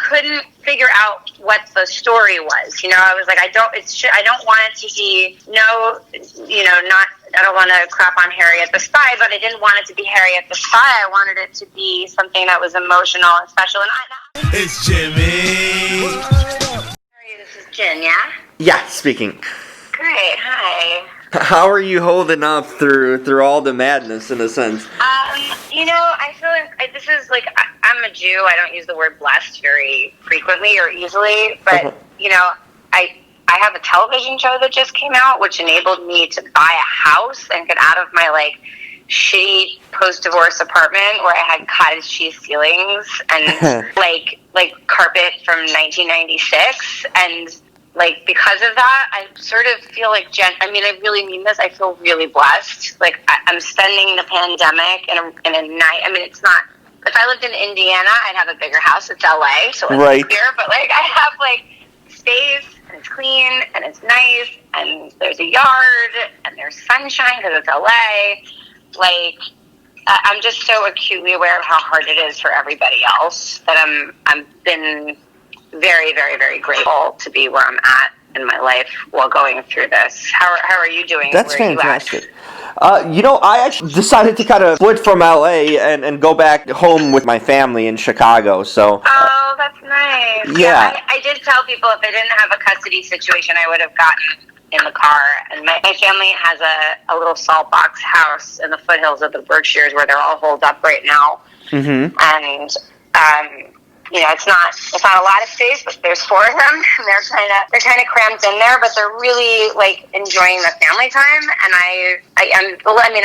couldn't figure out what the story was. I was like, I don't want it to be I don't want to crap on Harriet the Spy, but I didn't want it to be Harriet the Spy. I wanted it to be something that was emotional and special. And it's Jimmy. This is Jen, yeah? Yeah, speaking. Great, hi. How are you holding up through all the madness, in a sense? I feel like this is like, I'm a Jew. I don't use the word blessed very frequently or easily, but, I have a television show that just came out, which enabled me to buy a house and get out of my, shitty post-divorce apartment where I had cottage cheese ceilings and, like carpet from 1996, and... because of that, I sort of feel like, I really mean this, I feel really blessed. I'm spending the pandemic in a night, it's not, if I lived in Indiana, I'd have a bigger house. It's LA, so it's right. Clear, but, I have, space, and it's clean, and it's nice, and there's a yard, and there's sunshine, because it's LA. I'm just so acutely aware of how hard it is for everybody else that I'm been very, very, very grateful to be where I'm at in my life while going through this. How are you doing? That's fantastic. I actually decided to kind of split from LA and go back home with my family in Chicago. So. Oh, that's nice. Yeah. I did tell people if I didn't have a custody situation, I would have gotten in the car. And my family has a little salt box house in the foothills of the Berkshires where they're all holed up right now. Mm-hmm. And it's not a lot of space, but there's 4 of them, and they're kind of cramped in there, but they're really enjoying the family time. And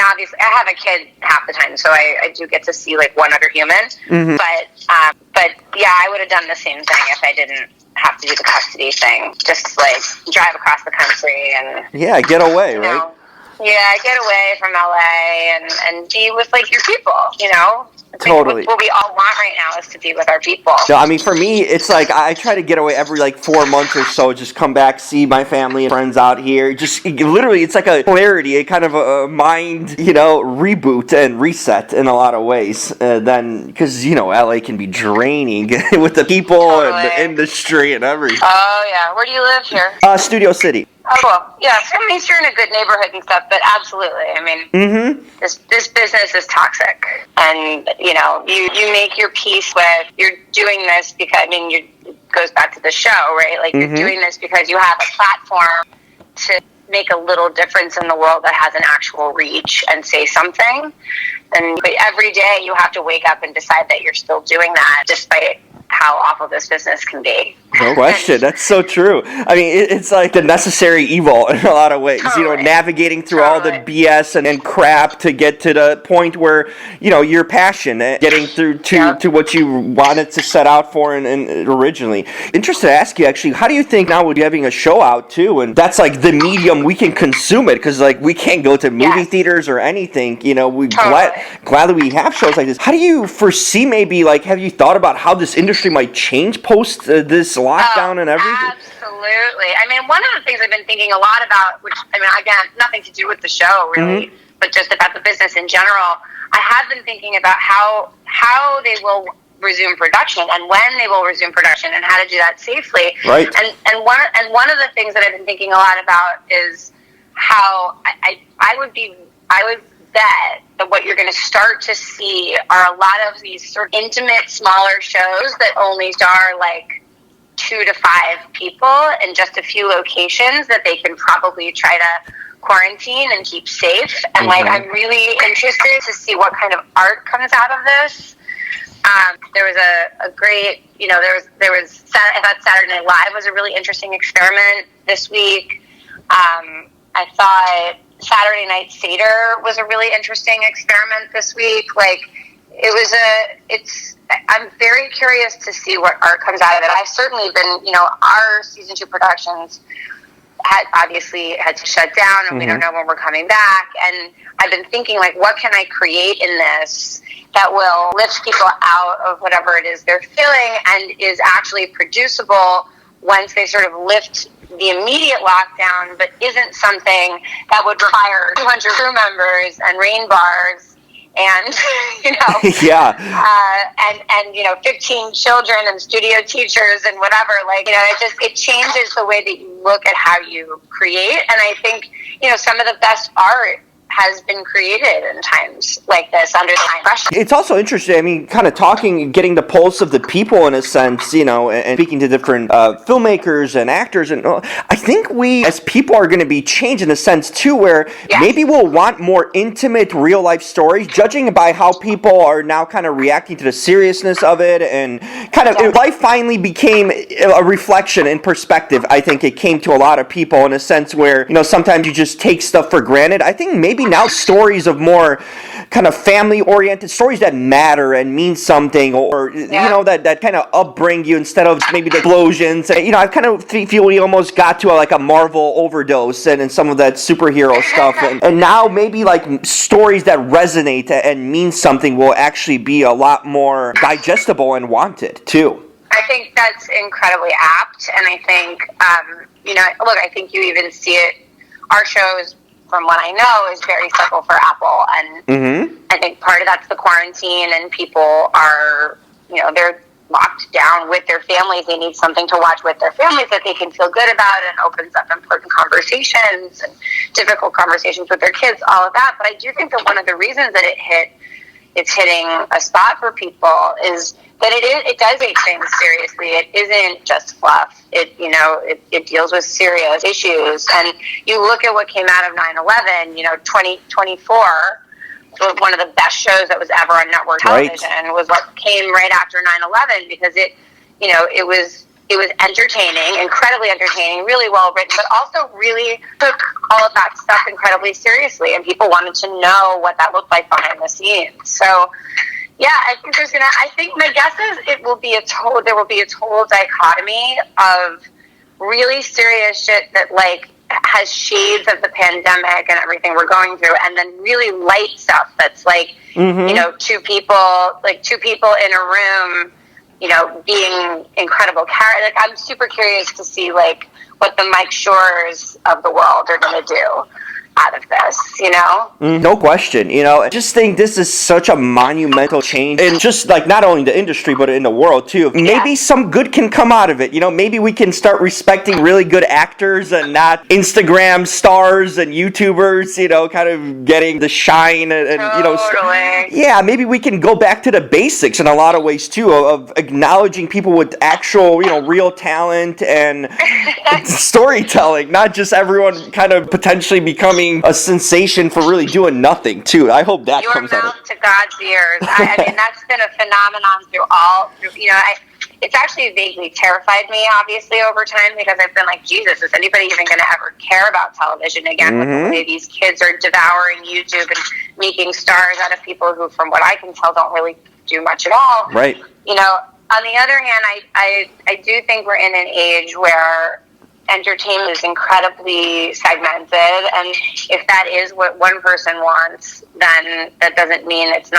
obviously I have a kid half the time, so I do get to see one other human. Mm-hmm. But yeah, I would have done the same thing if I didn't have to do the custody thing. Just drive across the country and get away, right? Yeah, get away from LA and be with your people, Totally. What we all want right now is to be with our people. No, for me, it's I try to get away every 4 months or so, just come back, see my family and friends out here. Just literally, it's like a clarity, a kind of a mind, reboot and reset in a lot of ways. Then, because, LA can be draining with the people and the industry and everything. Oh, yeah. Where do you live here? Studio City. Oh, well, yeah. You're in a good neighborhood and stuff, but absolutely. Mm-hmm. This business is toxic. And, you make your peace with, you're doing this because, it goes back to the show, right? Mm-hmm. You're doing this because you have a platform to make a little difference in the world that has an actual reach and say something. But every day you have to wake up and decide that you're still doing that despite how awful this business can be. No question. That's so true. It's like the necessary evil in a lot of ways. Totally. Navigating through all the BS and crap to get to the point where, your passion, getting through to what you wanted to set out for and originally. Interested to ask you, actually, how do you think now with you having a show out, too, and that's the medium we can consume it, because, we can't go to movie theaters or anything, we glad that we have shows like this. How do you foresee maybe, have you thought about how this industry might change post this lockdown and everything? Absolutely. One of the things I've been thinking a lot about, which, again, nothing to do with the show, really, mm-hmm. but just about the business in general, I have been thinking about how they will resume production and when they will resume production and how to do that safely. Right. And one of the things that I've been thinking a lot about is how I would bet that what you're going to start to see are a lot of these sort of intimate, smaller shows that only star 2 to 5 people in just a few locations that they can probably try to quarantine and keep safe. And mm-hmm. I'm really interested to see what kind of art comes out of this. There was a great, there was I thought Saturday Night Live was a really interesting experiment this week. I thought Saturday Night Seder was a really interesting experiment this week. I'm very curious to see what art comes out of it. I've certainly been, our season 2 productions obviously had to shut down, and mm-hmm. we don't know when we're coming back. And I've been thinking, what can I create in this that will lift people out of whatever it is they're feeling and is actually producible once they sort of lift the immediate lockdown, but isn't something that would require 200 crew members and rain bars and you know, and you know, 15 children and studio teachers and whatever. Like, you know, it changes the way that you look at how you create. And I think, you know, some of the best art has been created in times like this under time pressure. It's also interesting, I mean, kind of getting the pulse of the people in a sense, you know, and speaking to different filmmakers and actors. And I think we as people are going to be changed in a sense too, where maybe we'll want more intimate real life stories, judging by how people are now kind of reacting to the seriousness of it. And kind of life finally became a reflection in perspective. I think it came to a lot of people in a sense where, you know, sometimes you just take stuff for granted. I think maybe now stories of more kind of family-oriented stories that matter and mean something, or you know, that kind of upbring you instead of maybe the explosions. You know, I kind of feel we almost got to like a Marvel overdose and some of that superhero stuff, and now maybe like stories that resonate and mean something will actually be a lot more digestible and wanted too. I think that's incredibly apt, and I think you know, look, I think you even see it. Our shows, from what I know, is very simple for Apple, and I think part of that's the quarantine, and people are, you know, they're locked down with their families. They need something to watch with their families that they can feel good about, and opens up important conversations and difficult conversations with their kids, all of that. But I do think that one of the reasons that it's hitting a spot for people is that it does take things seriously. It isn't just fluff. It deals with serious issues. And you look at what came out of 9/11, you know, 2024, one of the best shows that was ever on network television, was what came right after 9/11, because it was entertaining, incredibly entertaining, really well written, but also really took all of that stuff incredibly seriously, and people wanted to know what that looked like behind the scenes. So, yeah, I think my guess is there will be a total dichotomy of really serious shit that like has shades of the pandemic and everything we're going through, and then really light stuff that's like, you know, two people in a room, you know, being incredible characters. Like, I'm super curious to see like what the Mike Shores of the world are going to do out of this, you know? No question. You know, I just think this is such a monumental change in just like not only the industry but in the world too. Maybe some good can come out of it. You know, maybe we can start respecting really good actors and not Instagram stars and YouTubers, you know, kind of getting the shine and you know, yeah, maybe we can go back to the basics in a lot of ways too, of acknowledging people with actual, you know, real talent and storytelling, not just everyone kind of potentially becoming a sensation for really doing nothing too. I hope that comes out. Your mouth to God's ears. I mean, that's been a phenomenon through you know, it's actually vaguely terrified me, obviously, over time, because I've been like, Jesus, is anybody even going to ever care about television again with the way these kids are devouring YouTube and making stars out of people who, from what I can tell, don't really do much at all. Right. You know, on the other hand, I do think we're in an age where entertainment is incredibly segmented, and if that is what one person wants, then that doesn't mean that's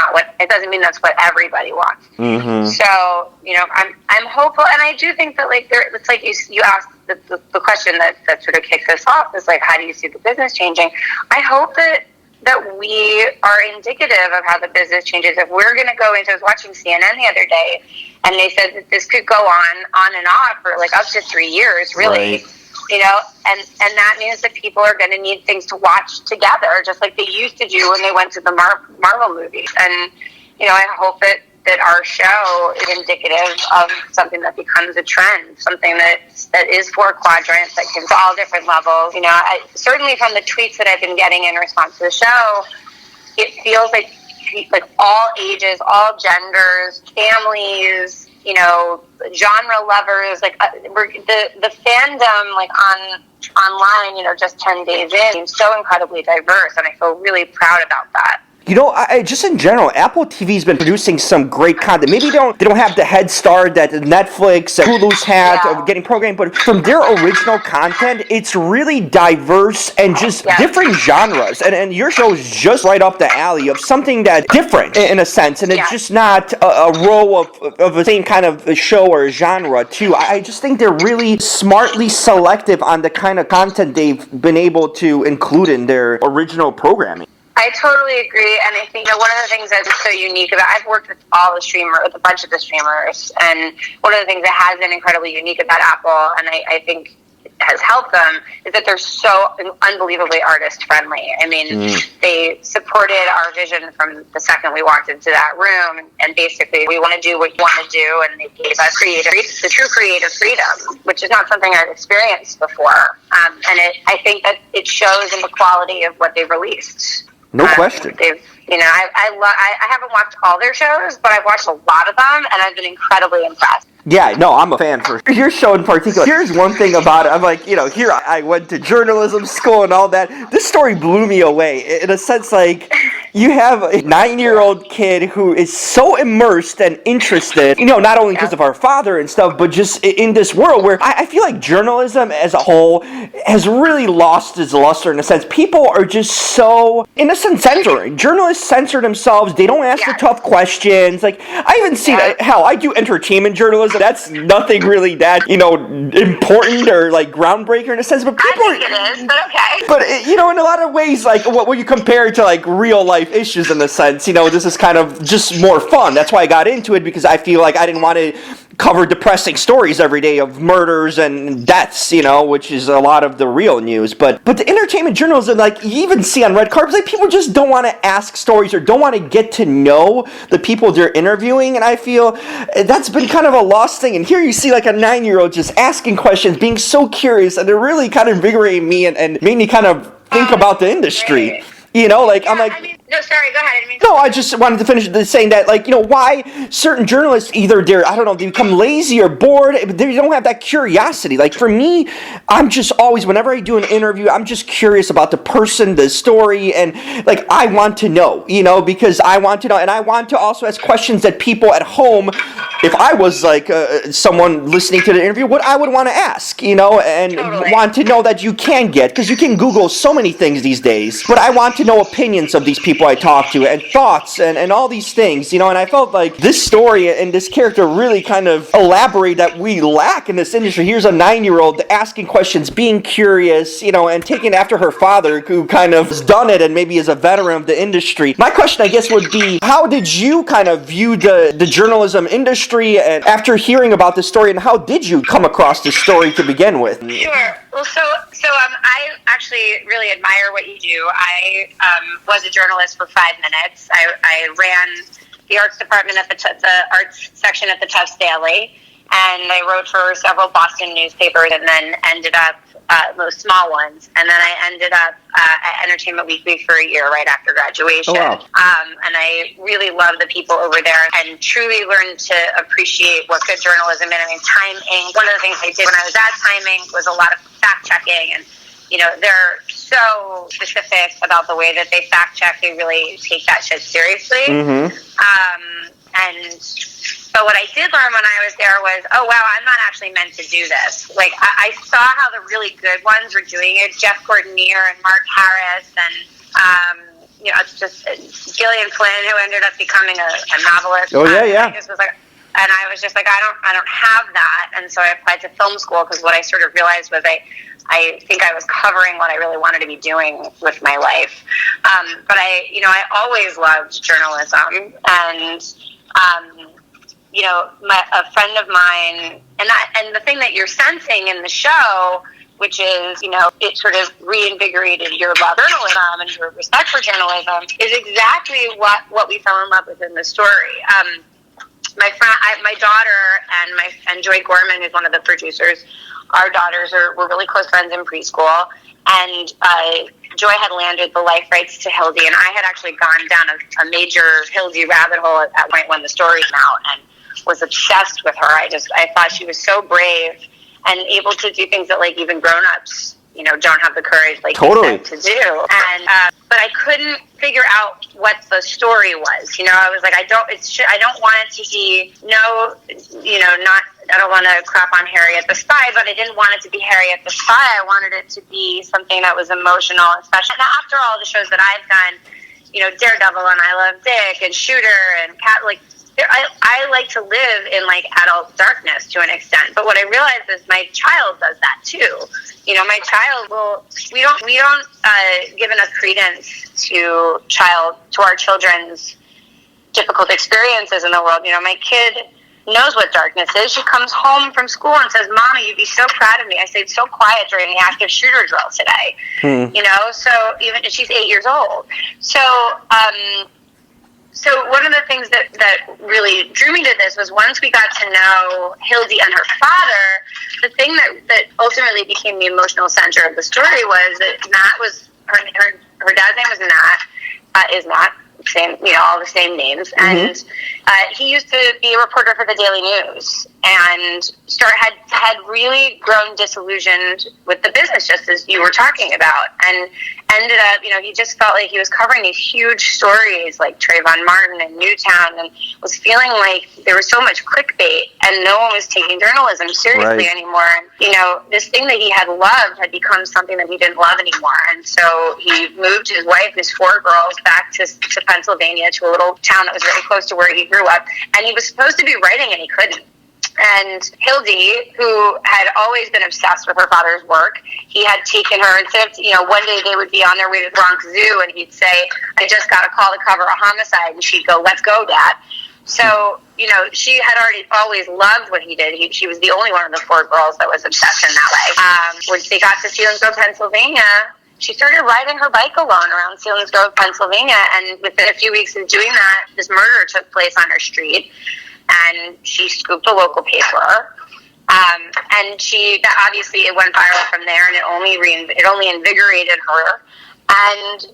what everybody wants. So, you know, I'm hopeful, and I do think that like it's like you asked the question that sort of kicks us off is like, how do you see the business changing? I hope that we are indicative of how the business changes. If we're going to go into, I was watching CNN the other day, and they said that this could go on and off for like up to 3 years, really. Right. You know, and that means that people are going to need things to watch together, just like they used to do when they went to the Marvel movies. And, you know, I hope that our show is indicative of something that becomes a trend, something that is 4 quadrants, that can all different levels. You know, certainly from the tweets that I've been getting in response to the show, it feels like all ages, all genders, families, you know, genre lovers, like the fandom, like online, you know, just 10 days in, seems so incredibly diverse, and I feel really proud about that. You know, I just in general, Apple TV's been producing some great content. Maybe they don't have the head start that Netflix and Hulu's had of getting programmed, but from their original content, it's really diverse and just different genres. And your show is just right up the alley of something that's different in a sense, and it's just not a row of the same kind of show or genre too. I just think they're really smartly selective on the kind of content they've been able to include in their original programming. I totally agree, and I think that one of the things that's so unique about I've worked with with a bunch of the streamers, and one of the things that has been incredibly unique about Apple, and I think has helped them, is that they're so unbelievably artist friendly. I mean, they supported our vision from the second we walked into that room, and basically we want to do what you want to do, and they gave us the true creative freedom, which is not something I've experienced before. And I think that it shows in the quality of what they've released. No question. They've, I haven't watched all their shows, but I've watched a lot of them, and I've been incredibly impressed. Yeah, no, I'm a fan for your show in particular. Here's one thing about it. I'm like, here I went to journalism school and all that. This story blew me away. In a sense, like, you have a 9-year-old kid who is so immersed and interested, not only because of our father and stuff, but just in this world where I feel like journalism as a whole has really lost its luster in a sense. People are just so, in a sense, censoring. Journalists censor themselves. They don't ask the tough questions. Like, I even see that, hell, I do entertainment journalism. That's nothing really that, important or, like, groundbreaker in a sense. But people I think it is, but okay. But, in a lot of ways, like, what you compare it to, like, real life issues in a sense, this is kind of just more fun. That's why I got into it, because I feel like I didn't want to cover depressing stories every day of murders and deaths, which is a lot of the real news. But the entertainment journalism, like, you even see on red carpets, like, people just don't want to ask stories or don't want to get to know the people they're interviewing, and I feel that's been kind of a lost thing. And here you see, like, a 9-year-old just asking questions, being so curious, and it really kind of invigorated me and made me kind of think about the industry. I'm like... No, sorry, go ahead. No, I just wanted to finish saying that, like, why certain journalists, either they become lazy or bored, they don't have that curiosity. Like, for me, I'm just always, whenever I do an interview, I'm just curious about the person, the story, and, like, I want to know, because I want to know, and I want to also ask questions that people at home, if I was, like, someone listening to the interview, what I would want to ask, and totally. Want to know that you can get, because you can Google so many things these days, but I want to know opinions of these people I talk to, and thoughts, and all these things, and I felt like this story and this character really kind of elaborate that we lack in this industry. Here's a 9-year-old asking questions, being curious, and taking after her father, who kind of has done it and maybe is a veteran of the industry. My question, I guess, would be, how did you kind of view the journalism industry, and after hearing about this story, and how did you come across this story to begin with? Sure. Well, so I actually really admire what you do. I was a journalist for 5 minutes. I ran the arts department at the arts section at the Tufts Daily, and I wrote for several Boston newspapers, and then ended up those small ones, and then I ended up at Entertainment Weekly for a year right after graduation. Oh, wow. And I really love the people over there, and truly learned to appreciate what good journalism is. I mean, Time Inc. One of the things I did when I was at Time Inc. was a lot of fact checking, and they're so specific about the way that they fact check. They really take that shit seriously. Mm-hmm. But what I did learn when I was there was, oh, wow, I'm not actually meant to do this. Like, I saw how the really good ones were doing it. Jeff Gordinier and Mark Harris and, it's just Gillian Flynn, who ended up becoming a novelist. Oh, yeah. And I was just like, I don't have that. And so I applied to film school, because what I sort of realized was I think I was covering what I really wanted to be doing with my life. But I always loved journalism, and a friend of mine, and the thing that you're sensing in the show, which is, it sort of reinvigorated your love for journalism and your respect for journalism, is exactly what we fell in love with in the story. My daughter and Joy Gorman, who's one of the producers, our daughters were really close friends in preschool, and Joy had landed the life rights to Hildy, and I had actually gone down a major Hildy rabbit hole at that point when the story came out, and was obsessed with her. I thought she was so brave and able to do things that, like, even grown-ups, don't have the courage, like, totally, to do. And but I couldn't figure out what the story was. I was like, I don't want it to be I don't want to crap on Harriet the Spy, but I didn't want it to be Harriet the Spy. I wanted it to be something that was emotional, especially after all the shows that I've done, Daredevil and I Love Dick and Shooter and Cat, like, I like to live in like adult darkness to an extent, but what I realize is my child does that too. You know, my child will. We don't give enough credence to our children's difficult experiences in the world. You know, my kid knows what darkness is. She comes home from school and says, "Mommy, you'd be so proud of me. I stayed so quiet during the active shooter drill today." You know, so even she's 8 years old. So one of the things that really drew me to this was once we got to know Hildy and her father, the thing that ultimately became the emotional center of the story was that Matt was her dad's name was is Matt. Same, you know, all the same names, and he used to be a reporter for the Daily News, and had really grown disillusioned with the business, just as you were talking about, and ended up, you know, he just felt like he was covering these huge stories like Trayvon Martin and Newtown, and was feeling like there was so much clickbait, and no one was taking journalism seriously anymore. And, you know, this thing that he had loved had become something that he didn't love anymore, and so he moved his wife, his 4 girls, back to Pennsylvania, to a little town that was very close to where he grew up, and he was supposed to be writing and he couldn't. And Hildy, who had always been obsessed with her father's work, he had taken her, instead of, you know, one day they would be on their way to the Bronx Zoo, and he'd say, "I just got a call to cover a homicide," and she'd go, "Let's go, Dad." So, you know, she had always loved what he did. She was the only one of the 4 girls that was obsessed in that way. When they got to Selinsgrove, Pennsylvania, she started riding her bike alone around Selinsgrove, Pennsylvania, and within a few weeks of doing that, this murder took place on her street, and she scooped a local paper, and obviously it went viral from there, and it only invigorated her, and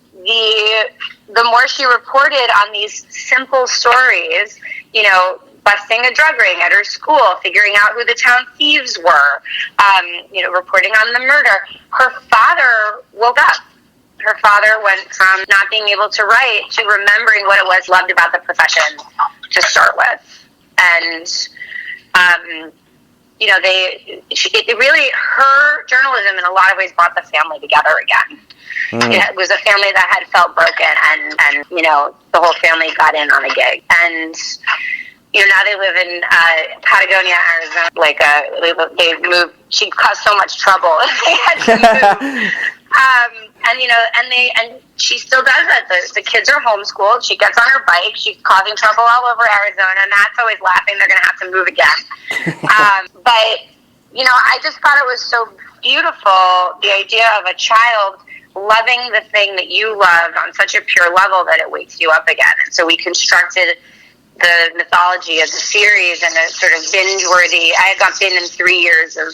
the more she reported on these simple stories, you know, busting a drug ring at her school, figuring out who the town thieves were, you know, reporting on the murder, her father woke up. Her father went from not being able to write to remembering what it was loved about the profession to start with. And, you know, her journalism in a lot of ways brought the family together again. It was a family that had felt broken, and you know, the whole family got in on a gig. And, you know, now they live in Patagonia, Arizona. Like, they moved. She caused so much trouble. They had to move. And, you know, and she still does that. The kids are homeschooled. She gets on her bike. She's causing trouble all over Arizona. And Matt's always laughing. They're going to have to move again. But, you know, I just thought it was so beautiful, the idea of a child loving the thing that you loved on such a pure level that it wakes you up again. And so we constructed the mythology of the series and a sort of binge-worthy. I had been in 3 years of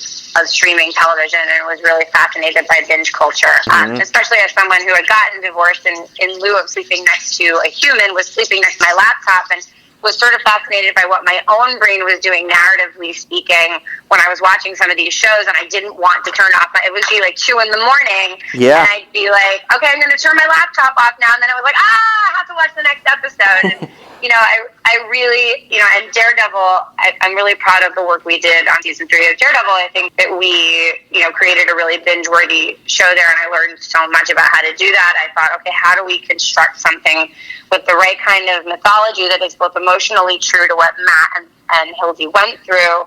streaming television, and was really fascinated by binge culture, especially as someone who had gotten divorced and in lieu of sleeping next to a human, was sleeping next to my laptop, and was sort of fascinated by what my own brain was doing, narratively speaking, when I was watching some of these shows, and I didn't want to turn off it would be like 2 a.m, and I'd be like, okay, I'm going to turn my laptop off now, and then I was like, I have to watch the next episode. And, you know, I really, you know, and Daredevil, I'm really proud of the work we did on season 3 of Daredevil. I think that we, you know, created a really binge-worthy show there, and I learned so much about how to do that. I thought, okay, how do we construct something with the right kind of mythology that is both emotionally true to what Matt and Hildy went through,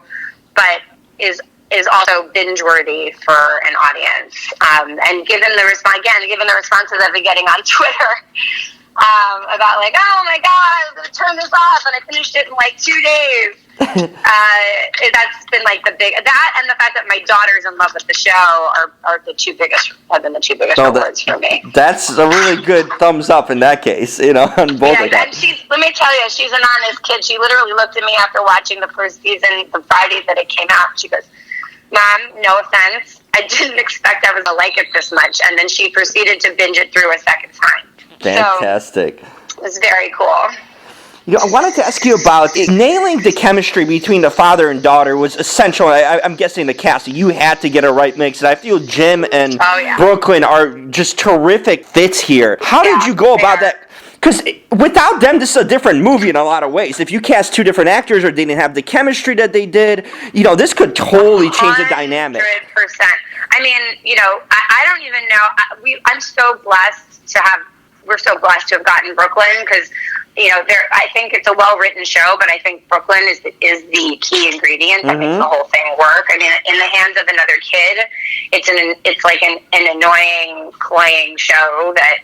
but is also binge-worthy for an audience. And given the responses I've been getting on Twitter, about like, oh my God, I was going to turn this off, and I finished it in like 2 days. That's been like that, and the fact that my daughter's in love with the show have been the two biggest rewards for me. That's a really good thumbs up in that case, you know, on both of them. And let me tell you, she's an honest kid. She literally looked at me after watching the first season, the Fridays that it came out. She goes, "Mom, no offense, I didn't expect I was going to like it this much." And then she proceeded to binge it through a second time. Fantastic. So, it was very cool. You know, I wanted to ask you about nailing the chemistry between the father and daughter was essential. I'm guessing the cast, you had to get a right mix, and I feel Jim and Brooklyn are just terrific fits here. How did you go about that? Because without them, this is a different movie in a lot of ways. If you cast 2 different actors or they didn't have the chemistry that they did, you know, this could totally change the dynamic. 100%. I mean, you know, I don't even know. I'm so blessed to have we're so blessed to have gotten Brooklyn because, I think it's a well-written show, but I think Brooklyn is the key ingredient that makes the whole thing work. I mean, in the hands of another kid, it's like an annoying, cloying show that,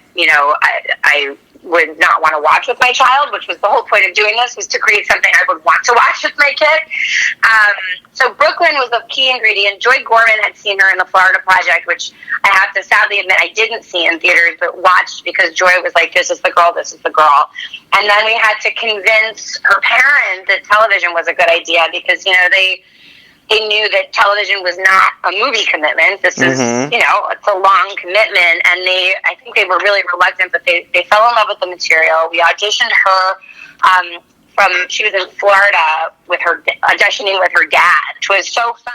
I would not want to watch with my child, which was the whole point of doing this, was to create something I would want to watch with my kid. So Brooklyn was a key ingredient. Joy Gorman had seen her in the Florida Project, which I have to sadly admit I didn't see in theaters, but watched because Joy was like, this is the girl, this is the girl. And then we had to convince her parents that television was a good idea because, they knew that television was not a movie commitment. This is, it's a long commitment. And I think they were really reluctant, but they fell in love with the material. We auditioned her she was in Florida with her, auditioning with her dad, which was so fun.